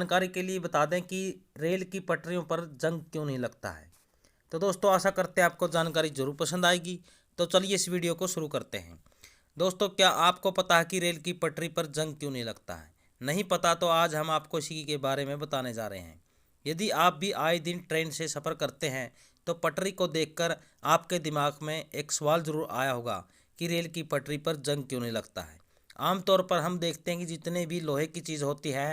जानकारी के लिए बता दें कि रेल की पटरियों पर जंग क्यों नहीं लगता है। तो दोस्तों आशा करते हैं आपको जानकारी जरूर पसंद आएगी। तो चलिए इस वीडियो को शुरू करते हैं। दोस्तों क्या आपको पता है कि रेल की पटरी पर जंग क्यों नहीं लगता है? नहीं पता तो आज हम आपको इसी के बारे में बताने जा रहे हैं। यदि आप भी आए दिन ट्रेन से सफ़र करते हैं तो पटरी को देखकर आपके दिमाग में एक सवाल ज़रूर आया होगा कि रेल की पटरी पर जंग क्यों नहीं लगता है। आमतौर पर हम देखते हैं कि जितने भी लोहे की चीज़ होती है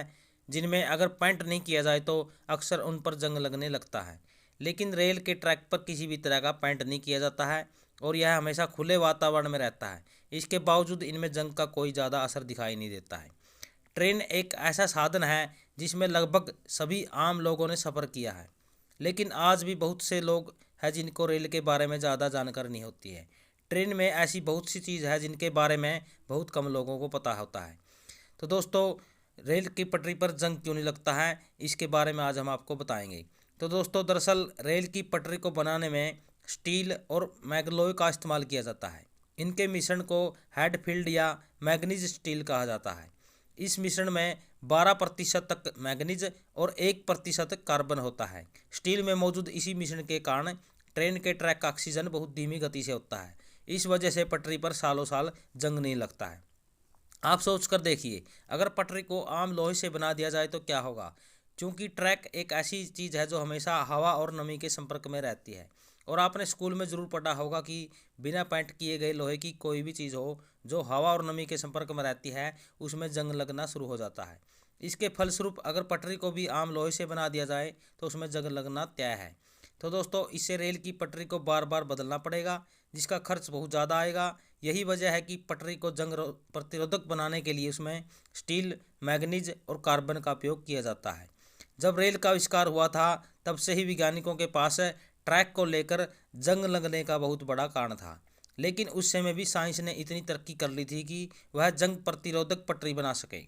जिनमें अगर पेंट नहीं किया जाए तो अक्सर उन पर जंग लगने लगता है। लेकिन रेल के ट्रैक पर किसी भी तरह का पेंट नहीं किया जाता है और यह हमेशा खुले वातावरण में रहता है। इसके बावजूद इनमें जंग का कोई ज़्यादा असर दिखाई नहीं देता है। ट्रेन एक ऐसा साधन है जिसमें लगभग सभी आम लोगों ने सफ़र किया है, लेकिन आज भी बहुत से लोग हैं जिनको रेल के बारे में ज़्यादा जानकारी नहीं होती है। ट्रेन में ऐसी बहुत सी चीज़ है जिनके बारे में बहुत कम लोगों को पता होता है। तो दोस्तों रेल की पटरी पर जंग क्यों नहीं लगता है, इसके बारे में आज हम आपको बताएंगे। तो दोस्तों दरअसल रेल की पटरी को बनाने में स्टील और मैग्लोय का इस्तेमाल किया जाता है। इनके मिश्रण को हेडफील्ड या मैग्नीज स्टील कहा जाता है। इस मिश्रण में 12% तक मैग्नीज और 1% कार्बन होता है। स्टील में मौजूद इसी मिश्रण के कारण ट्रेन के ट्रैक का ऑक्सीजन बहुत धीमी गति से होता है। इस वजह से पटरी पर सालों साल जंग नहीं लगता है। आप सोच कर देखिए, अगर पटरी को आम लोहे से बना दिया जाए तो क्या होगा। क्योंकि ट्रैक एक ऐसी चीज़ है जो हमेशा हवा और नमी के संपर्क में रहती है। और आपने स्कूल में ज़रूर पढ़ा होगा कि बिना पेंट किए गए लोहे की कोई भी चीज़ हो जो हवा और नमी के संपर्क में रहती है उसमें जंग लगना शुरू हो जाता है। इसके फलस्वरूप अगर पटरी को भी आम लोहे से बना दिया जाए तो उसमें जंग लगना तय है। तो दोस्तों इससे रेल की पटरी को बार बार बदलना पड़ेगा, जिसका खर्च बहुत ज़्यादा आएगा। यही वजह है कि पटरी को जंग प्रतिरोधक बनाने के लिए उसमें स्टील, मैग्नीज और कार्बन का उपयोग किया जाता है। जब रेल का आविष्कार हुआ था तब से ही वैज्ञानिकों के पास ट्रैक को लेकर जंग लगने का बहुत बड़ा कारण था। लेकिन उस समय भी साइंस ने इतनी तरक्की कर ली थी कि वह जंग प्रतिरोधक पटरी बना सके।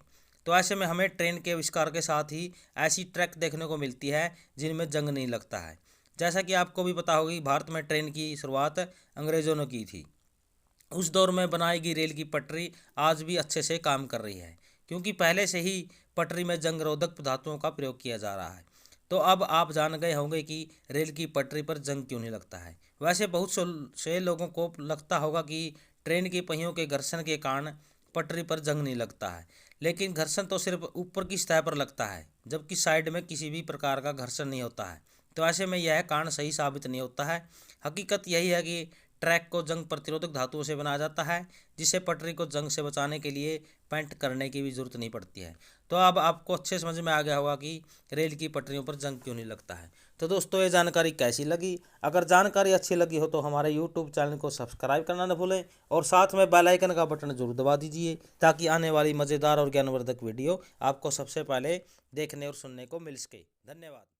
तो ऐसे में हमें ट्रेन के आविष्कार के साथ ही ऐसी ट्रैक देखने को मिलती है जिनमें जंग नहीं लगता है। जैसा कि आपको भी पता होगी, भारत में ट्रेन की शुरुआत अंग्रेज़ों ने की थी। उस दौर में बनाई गई रेल की पटरी आज भी अच्छे से काम कर रही है, क्योंकि पहले से ही पटरी में जंग रोधक धातुओं का प्रयोग किया जा रहा है। तो अब आप जान गए होंगे कि रेल की पटरी पर जंग क्यों नहीं लगता है। वैसे बहुत से लोगों को लगता होगा कि ट्रेन के पहियों के घर्षण के कारण पटरी पर जंग नहीं लगता है, लेकिन घर्षण तो सिर्फ ऊपर की सतह पर लगता है, जबकि साइड में किसी भी प्रकार का घर्षण नहीं होता है। तो ऐसे में यह कारण सही साबित नहीं होता है। हकीकत यही है कि ट्रैक को जंग प्रतिरोधक धातुओं से बनाया जाता है, जिससे पटरी को जंग से बचाने के लिए पेंट करने की भी ज़रूरत नहीं पड़ती है। तो अब आपको अच्छे समझ में आ गया होगा कि रेल की पटरियों पर जंग क्यों नहीं लगता है। तो दोस्तों ये जानकारी कैसी लगी? अगर जानकारी अच्छी लगी हो तो हमारे यूट्यूब चैनल को सब्सक्राइब करना न भूलें और साथ में बेल आइकन का बटन जरूर दबा दीजिए, ताकि आने वाली मज़ेदार और ज्ञानवर्धक वीडियो आपको सबसे पहले देखने और सुनने को मिल सके। धन्यवाद।